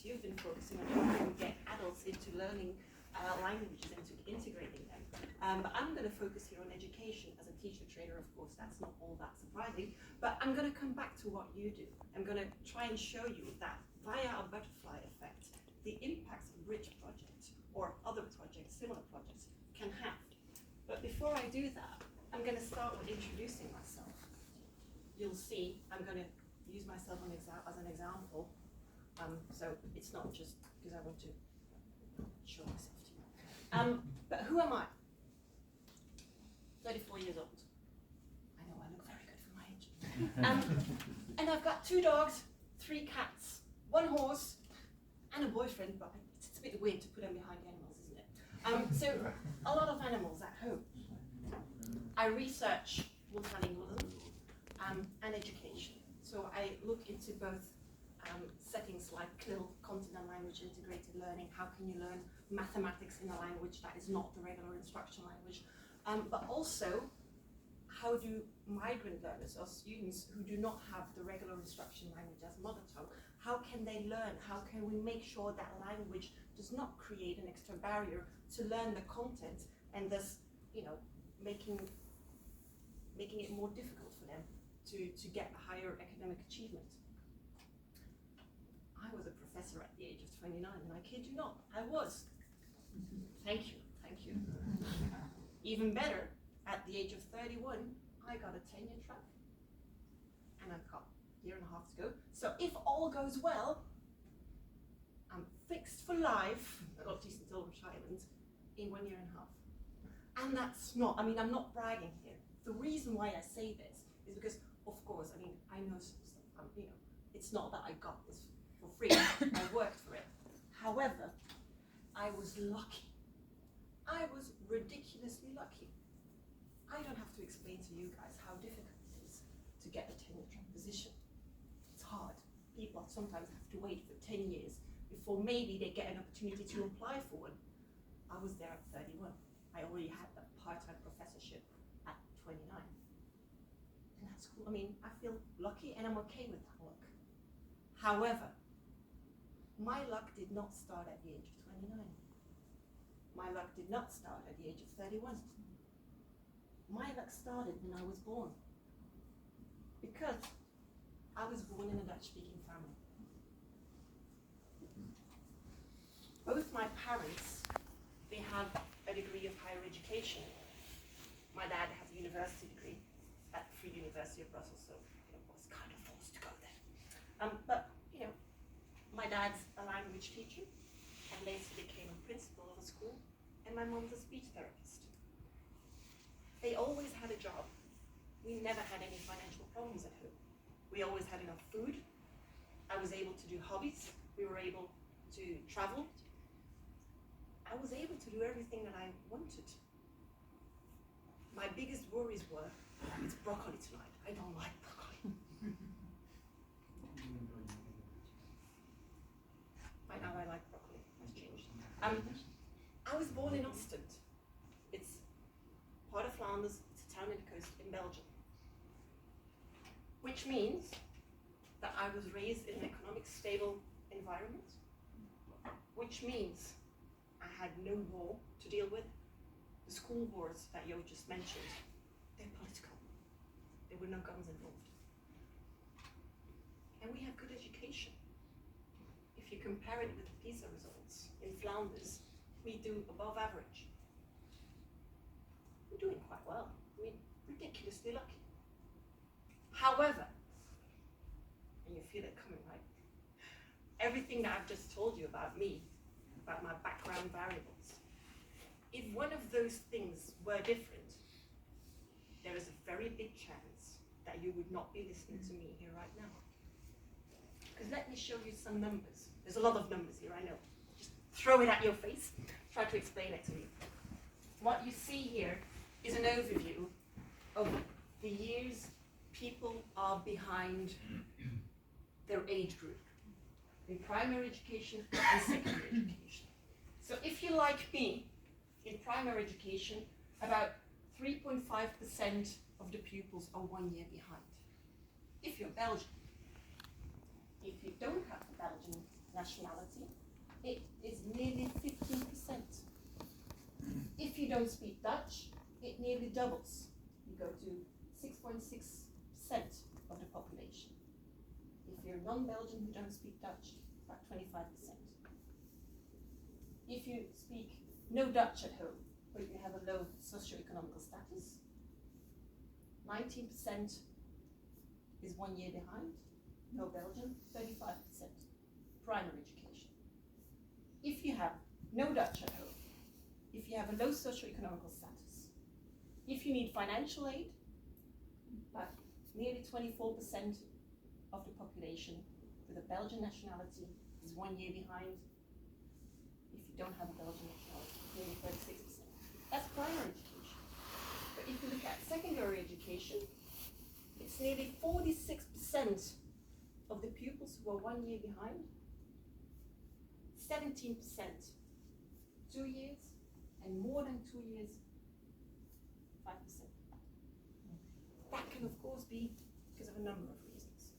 you've been focusing on how we get adults into learning languages and to integrating them. But I'm going to focus here on education. As a teacher trainer, of course, that's not all that surprising. But I'm going to come back to what you do. I'm going to try and show you that via a butterfly effect, the impacts a bridge project or other projects, similar projects, can have. But before I do that, I'm going to start with introducing myself. You'll see I'm going to use myself as an example. So it's not just because I want to show myself to you. But who am I? 34 years old. I know I look very good for my age. And I've got 2 dogs, 3 cats, 1 horse, and a boyfriend, but it's a bit weird to put them behind animals, isn't it? So a lot of animals at home. I research multilingualism and education. So I look into both settings like CLIL, content and language integrated learning. How can you learn mathematics in a language that is not the regular instruction language? But also, how do migrant learners or students who do not have the regular instruction language as mother tongue, how can they learn? How can we make sure that language does not create an extra barrier to learn the content and thus, making it more difficult for them to get a higher academic achievement? I was a professor at the age of 29, and I kid you not, I was. Thank you. Even better, at the age of 31, I got a tenure track, and I've got a year and a half to go. So if all goes well, I'm fixed for life, at least until retirement, in 1 year and a half. And that's not, I'm not bragging here. The reason why I say this is because, of course, I know some stuff. It's not that I got this for free. I worked for it. However, I was lucky. I was ridiculously lucky. I don't have to explain to you guys how difficult it is to get a tenure track position. It's hard. People sometimes have to wait for 10 years before maybe they get an opportunity to apply for one. I was there at 31. I already had that part-time professorship at 29. And that's cool. I feel lucky and I'm okay with that luck. However, my luck did not start at the age of 29. My luck did not start at the age of 31. My luck started when I was born. Because I was born in a Dutch-speaking family. Both my parents, they have a degree of higher education. My dad has a university degree at the Free University of Brussels, so was kind of forced to go there. But my dad's a language teacher, and later became a principal of a school, and my mom's a speech therapist. They always had a job. We never had any financial problems at home. We always had enough food. I was able to do hobbies. We were able to travel. I was able to do everything that I wanted. My biggest worries were, it's broccoli tonight. I don't like broccoli. By now I like broccoli. That's changed. I was born in Ostend. It's part of Flanders. It's a town in the coast in Belgium. Which means that I was raised in an economic stable environment. Which means I had no war to deal with. The school wars that Yo just mentioned, they're political. There were no guns involved. And we have good education. If you compare it with the PISA results in Flanders, we do above average. We're doing quite well. Ridiculously lucky. However, and you feel it coming, right? Everything that I've just told you about me, about my background variables, if one of those things were different, there is a very big chance that you would not be listening to me here right now. Because let me show you some numbers. There's a lot of numbers here, I know. Just throw it at your face. Try to explain it to you. What you see here is an overview of the years people are behind their age group in primary education and secondary education. So if you're like me, in primary education, about 3.5% of the pupils are 1 year behind. If you're Belgian. If you don't have the Belgian nationality, don't speak Dutch, it nearly doubles. You go to 6.6% of the population. If you're non-Belgian who don't speak Dutch, about 25%. If you speak no Dutch at home, but you have a low socioeconomical status, 19% is 1 year behind, no Belgian, 35% primary education. If you have no Dutch at home, if you have a low socioeconomical status, if you need financial aid, nearly 24% of the population with a Belgian nationality is 1 year behind. If you don't have a Belgian nationality, nearly 36%. That's primary education. But if you look at secondary education, it's nearly 46% of the pupils who are 1 year behind, 17% 2 years, and more than 2 years, 5%. That can of course be because of a number of reasons.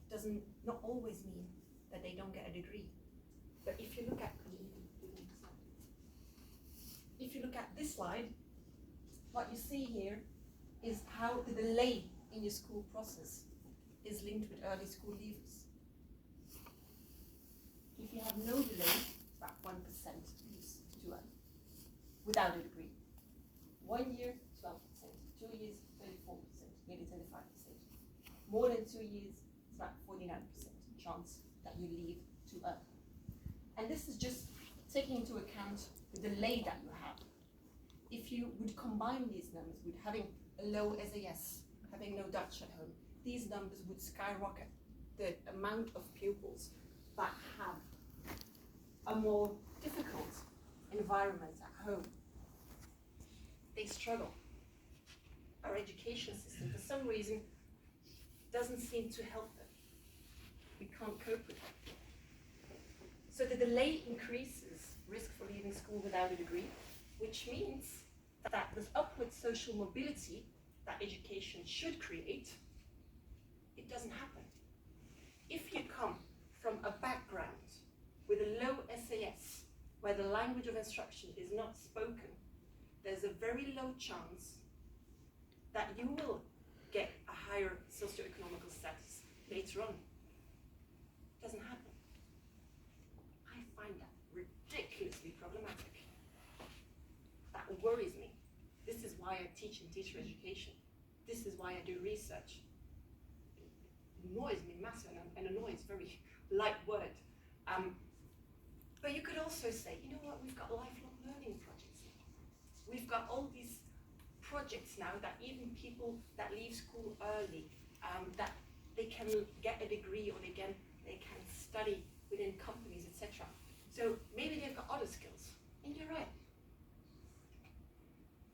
It doesn't not always mean that they don't get a degree. But if you look at this slide, what you see here is how the delay in your school process is linked with early school leavers. If you have no delay, about 1% leaves too early without a degree. 1 year, 12%. 2 years, 34%, nearly 35%. More than 2 years, it's about 49% chance that you leave too early. And this is just taking into account the delay that you have. If you would combine these numbers with having a low SAS, having no Dutch at home, these numbers would skyrocket the amount of pupils that have a more difficult environment at home. They struggle. Our education system, for some reason, doesn't seem to help them. We can't cope with it. So the delay increases risk for leaving school without a degree, which means that this upward social mobility that education should create, it doesn't happen. If you come from a background with a low SAS, where the language of instruction is not spoken, there's a very low chance that you will get a higher socioeconomical status later on. It doesn't happen. I find that ridiculously problematic. That worries me. This is why I teach in teacher education. This is why I do research. It annoys me massively, and annoy is a very light word. But you could also say, you know what, we've got lifelong learning projects now. We've got all these projects now that even people that leave school early, that they can get a degree, or they can study within companies, etc. So maybe they've got other skills. And you're right.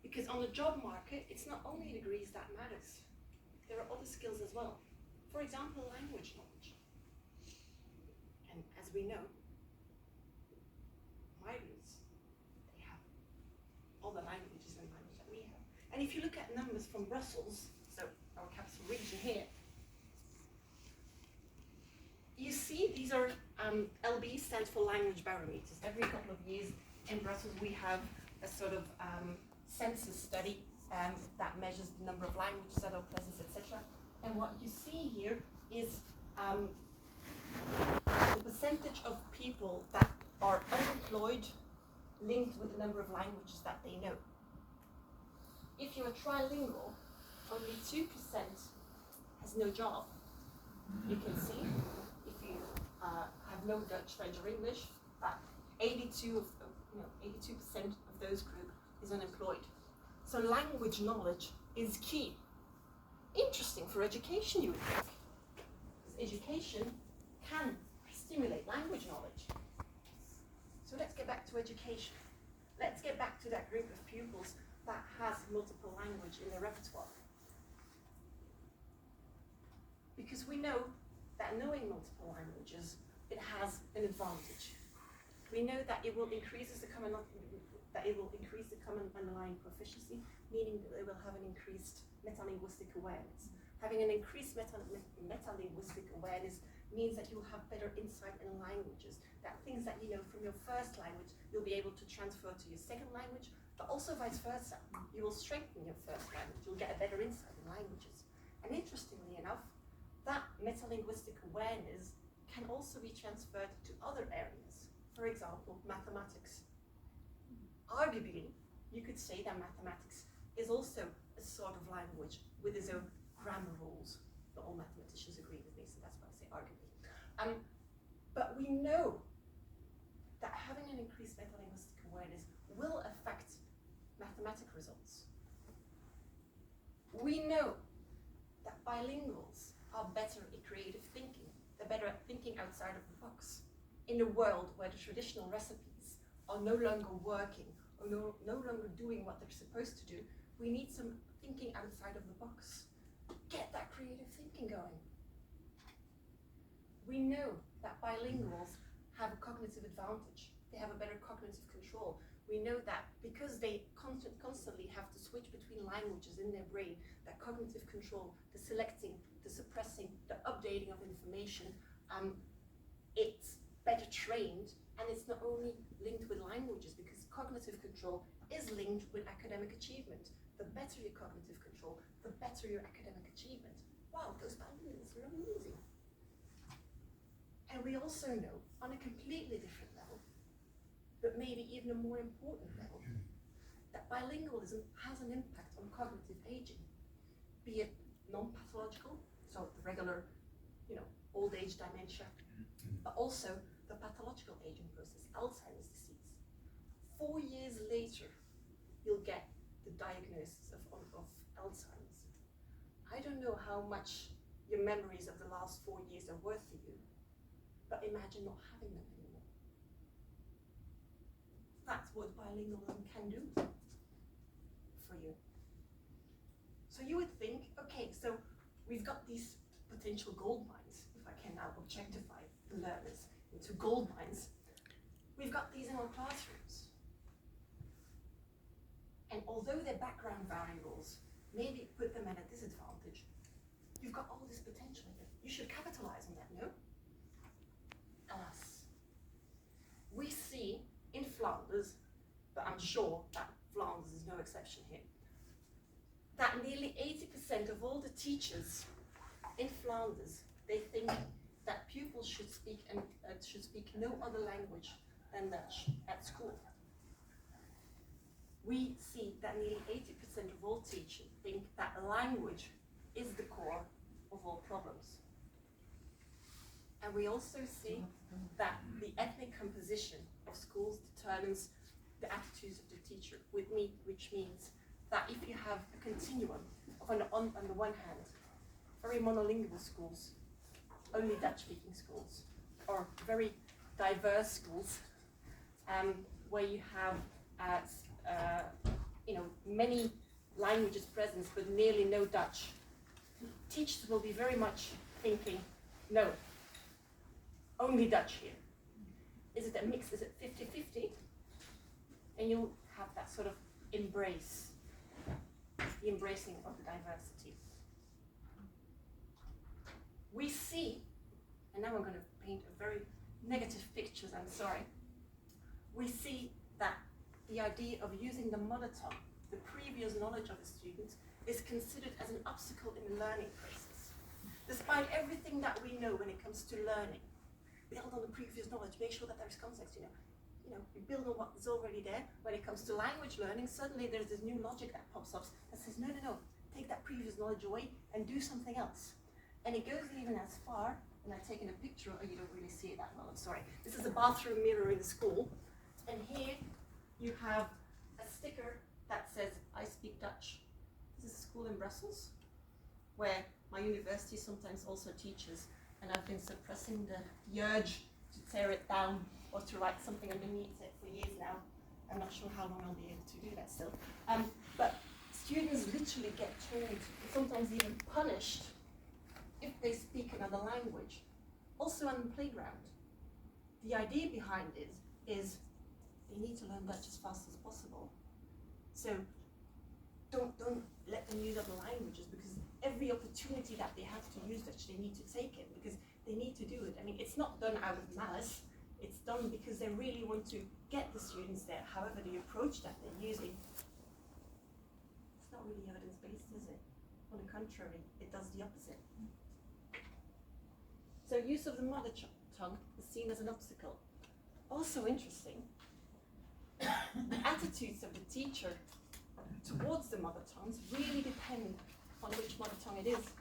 Because on the job market, it's not only degrees that matters. There are other skills as well. For example, language knowledge. And as we know, migrants, they have all the languages and language that we have. And if you look at numbers from Brussels, so our capital region here, you see these are LB stands for language barometers. Every couple of years in Brussels we have a sort of census study that measures the number of languages that are present, etc. And what you see here is the percentage of people that are unemployed linked with the number of languages that they know. If you're trilingual, only 2% has no job. You can see, if you have no Dutch, French, or English, that 82% of those groups is unemployed. So language knowledge is key. Interesting for education, you would think. Because education can stimulate language knowledge. So let's get back to education. Let's get back to that group of pupils that has multiple language in their repertoire. Because we know that knowing multiple languages, it has an advantage. We know that it will increase the common underlying proficiency, meaning that they will have an increased metalinguistic awareness. Having an increased metalinguistic awareness means that you will have better insight in languages, that things that you know from your first language, you'll be able to transfer to your second language, but also vice versa. You will strengthen your first language, you'll get a better insight in languages. And interestingly enough, that metalinguistic awareness can also be transferred to other areas. For example, mathematics. Arguably, you could say that mathematics is also a sort of language with its own grammar rules. Not all mathematicians agree with me, so that's why I say arguably. But we know that having an increased metalinguistic awareness will affect mathematic results. We know that bilinguals are better at creative thinking. They're better at thinking outside of the box. In a world where the traditional recipes are no longer working or no longer doing what they're supposed to do, we need some thinking outside of the box. Get that creative thinking going. We know that bilinguals have a cognitive advantage. They have a better cognitive control. We know that because they constantly have to switch between languages in their brain, that cognitive control, the selecting, the suppressing, the updating of information, it's better trained, and it's not only linked with languages, because cognitive control is linked with academic achievement. The better your cognitive control, the better your academic achievement. Wow, those bilinguals are amazing. And we also know, on a completely different level, but maybe even a more important level, that bilingualism has an impact on cognitive aging, be it non-pathological, so the regular, old age dementia, but also the pathological aging process, Alzheimer's disease. 4 years later, you'll get the diagnosis of Alzheimer's. I don't know how much your memories of the last 4 years are worth to you, but imagine not having them anymore. That's what bilingualism can do for you. So you would think, okay, so we've got these potential gold mines, if I can now objectify the learners into gold mines. We've got these in our classrooms. And although their background variables maybe put them at a disadvantage, you've got all this potential here. You should capitalize on that, no? Alas, we see in Flanders, but I'm sure that Flanders is no exception here, that nearly 80% of all the teachers in Flanders, they think that pupils should speak no other language than Dutch at school. We see that nearly 80% of all teachers think that language is the core of all problems. And we also see that the ethnic composition of schools determines the attitudes of the teacher, which means that if you have a continuum of on the one hand, very monolingual schools, only Dutch-speaking schools, or very diverse schools, where you have many languages present but nearly no Dutch, teachers will be very much thinking, no, only Dutch here. Is it a mix? Is it 50-50? And you'll have that sort of embrace, the embracing of the diversity. We see, and now I'm going to paint a very negative picture, I'm sorry. We see that the idea of using the mother tongue, the previous knowledge of the students, is considered as an obstacle in the learning process. Despite everything that we know when it comes to learning, build on the previous knowledge, make sure that there's context, you build on what is already there. When it comes to language learning, suddenly there's this new logic that pops up that says, no, take that previous knowledge away and do something else. And it goes even as far, and I've taken a picture, you don't really see it that well, I'm sorry. This is a bathroom mirror in the school, and here you have a sticker that says, I speak Dutch. This is a school in Brussels, where my university sometimes also teaches, and I've been suppressing the urge to tear it down or to write something underneath it for years now. I'm not sure how long I'll be able to do that still. But students literally get told, sometimes even punished, if they speak another language, also on the playground. The idea behind it is they need to learn Dutch as fast as possible. So don't let them use other languages, because every opportunity that they have to use Dutch, they need to take it, because they need to do it. I mean, it's not done out of malice. It's done because they really want to get the students there. However, the approach that they're using, it's not really evidence-based, is it? On the contrary, it does the opposite. So use of the mother tongue is seen as an obstacle. Also interesting, the attitudes of the teacher towards the mother tongues really depend on which mother tongue it is.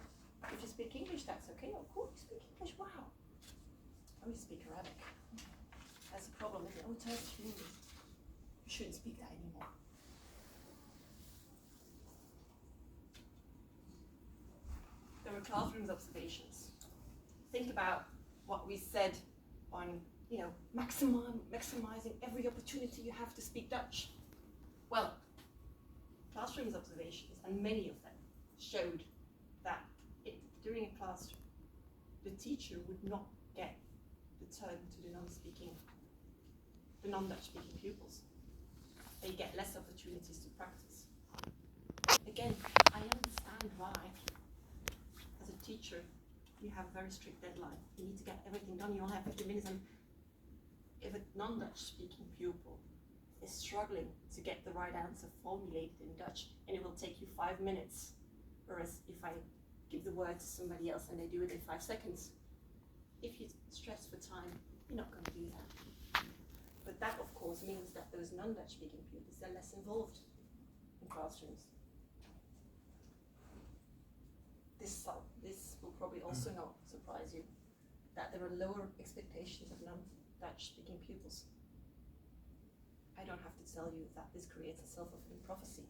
If you speak English, that's okay. Oh, cool, you speak English, wow. Oh, you speak Arabic. That's a problem, isn't it? Oh, Turkish English. You shouldn't speak that anymore. There were classroom observations. Think about what we said on, maximizing every opportunity you have to speak Dutch. Well, classroom observations, and many of them, showed that during a class, the teacher would not get the turn to the non-Dutch speaking pupils. They get less opportunities to practice. Again, I understand why, as a teacher, you have a very strict deadline. You need to get everything done. You only have 50 minutes, and if a non-Dutch speaking pupil is struggling to get the right answer formulated in Dutch, and it will take you 5 minutes, whereas if I give the word to somebody else and they do it in 5 seconds, if you stress for time, you're not going to do that. But that, of course, means that those non-Dutch speaking pupils are less involved in classrooms. This will probably also not surprise you, that there are lower expectations of non-Dutch speaking pupils. I don't have to tell you that this creates a self-fulfilling prophecy.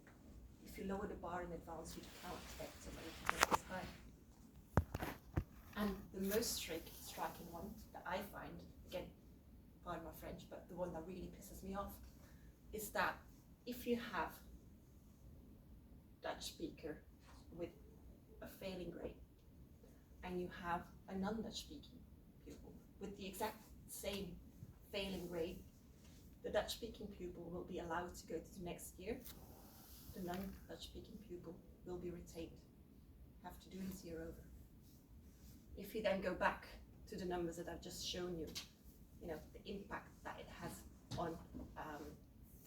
If you lower the bar in advance, you can't expect somebody to get this high. And the most striking one that I find, again, pardon my French, but the one that really pisses me off, is that if you have Dutch speaker with a failing grade, and you have a non-Dutch speaking pupil with the exact same failing grade, the Dutch speaking pupil will be allowed to go to the next year. The non-Dutch speaking pupil will be retained, have to do his year over. If you then go back to the numbers that I've just shown you, the impact that it has on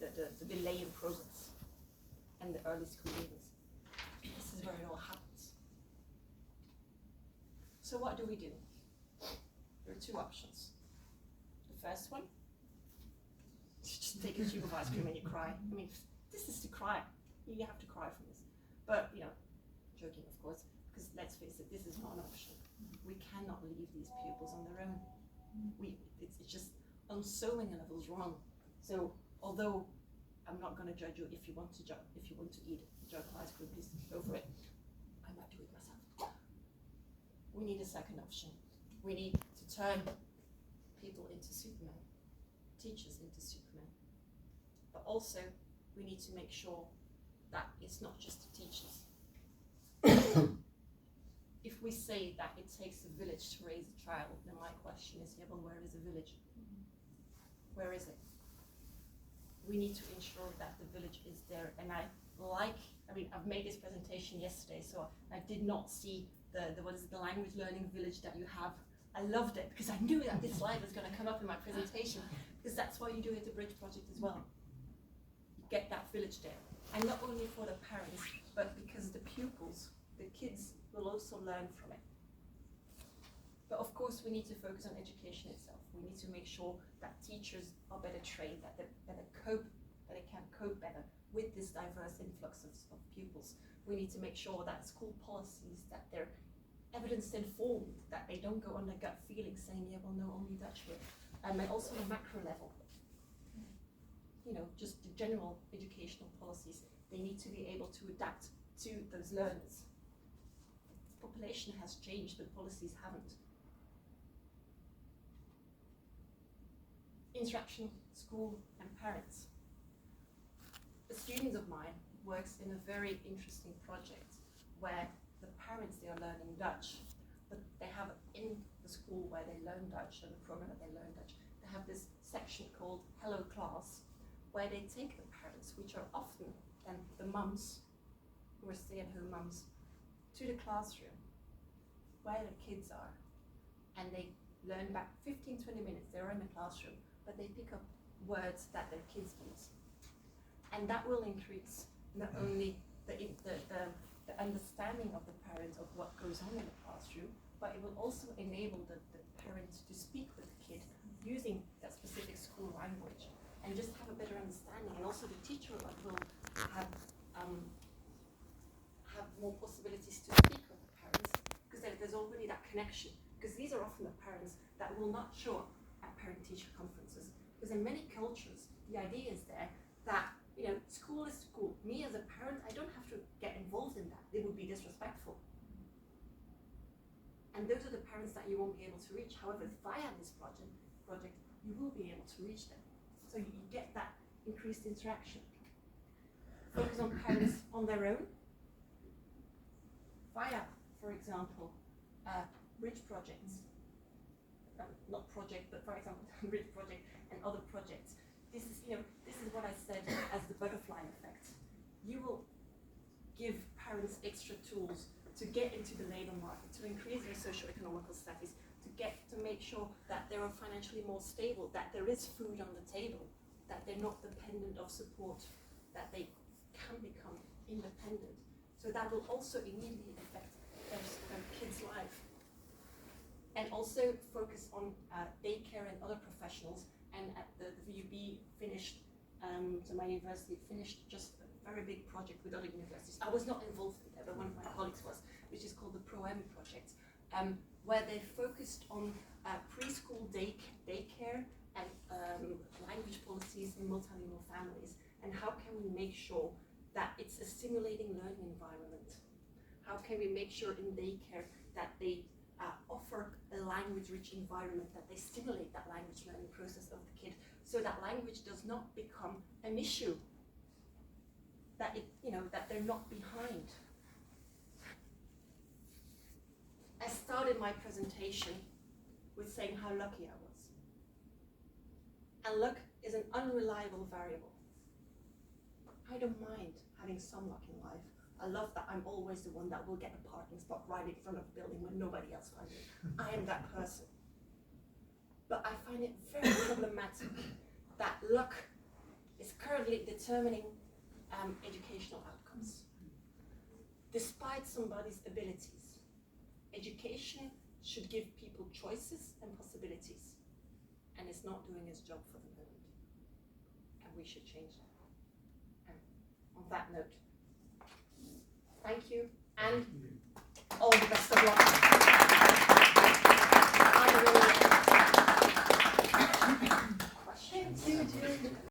the delay in progress and the early school years. This is where it all happens. So what do we do? There are two options. The first one, just take a tube of ice cream and you cry. I mean, this is to cry. You have to cry from this. But, joking of course, because let's face it, this is not an option. We cannot leave these pupils on their own. It's just on so many levels wrong. So although I'm not going to judge you if you want to eat a jug of ice cream, please go for it. I might do it myself. We need a second option. We need to turn people into supermen, teachers into supermen. But also, we need to make sure that it's not just the teachers. If we say that it takes a village to raise a child, then my question is, well, where is a village? Where is it? We need to ensure that the village is there. And I've made this presentation yesterday, so I did not see the language learning village that you have. I loved it because I knew that this slide was going to come up in my presentation, because that's why you do it, the Bridge Project as well. You get that village there. And not only for the parents, but because the pupils, the kids, will also learn from it. But of course, we need to focus on education itself. We need to make sure that teachers are better trained, that they can cope better with this diverse influx of pupils. We need to make sure that school policies, that they're evidence-informed, that they don't go on their gut feeling saying, yeah, well, no, only Dutch here. And also on a macro level, just the general educational policies, they need to be able to adapt to those learners. The population has changed, but policies haven't. Interaction, school and parents. A student of mine works in a very interesting project where the parents, they are learning Dutch, but they have in the school where they learn Dutch, and the program that they learn Dutch, they have this section called Hello Class, where they take the parents, which are often then the mums, who are stay-at-home mums, to the classroom where the kids are, and they learn about 15-20 minutes. They're in the classroom, but they pick up words that their kids use. And that will increase not only the understanding of the parents of what goes on in the classroom, but it will also enable the parents to speak with the kid using that specific school language and just have a better understanding. And also the teacher will have more possibilities to speak with the parents, because there's already that connection. Because these are often the parents that will not show up at parent-teacher conferences. Because in many cultures, the idea is there that, you know, school is school. Me as a parent, I don't have to get involved in that. They would be disrespectful. And those are the parents that you won't be able to reach. However, via this project, you will be able to reach them. So you get that increased interaction. Focus on parents on their own. Via, for example, bridge projects. Not project, but for example, bridge project and other projects. This is what I said as the butterfly effect. You will give parents extra tools to get into the labor market, to increase their socio-economical status, to make sure that they are financially more stable, that there is food on the table, that they're not dependent of support, that they can become independent. So that will also immediately affect their kids' life. And also focus on daycare and other professionals. And at the VUB finished, so my university finished just a very big project with other universities. I was not involved in that, but one of my colleagues was, which is called the Pro-M project, where they focused on preschool daycare and language policies in multilingual families, and how can we make sure that it's a stimulating learning environment? How can we make sure in daycare that they offer a language-rich environment, that they stimulate that language learning process of the kid, so that language does not become an issue, that that they're not behind. I started my presentation with saying how lucky I was. And luck is an unreliable variable. I don't mind having some luck in life. I love that I'm always the one that will get a parking spot right in front of the building when nobody else finds it. I am that person. But I find it very problematic that luck is currently determining educational outcomes. Despite somebody's abilities, education should give people choices and possibilities, and it's not doing its job for the moment. And we should change that. And on that note, thank you, and all the best of luck. Questions?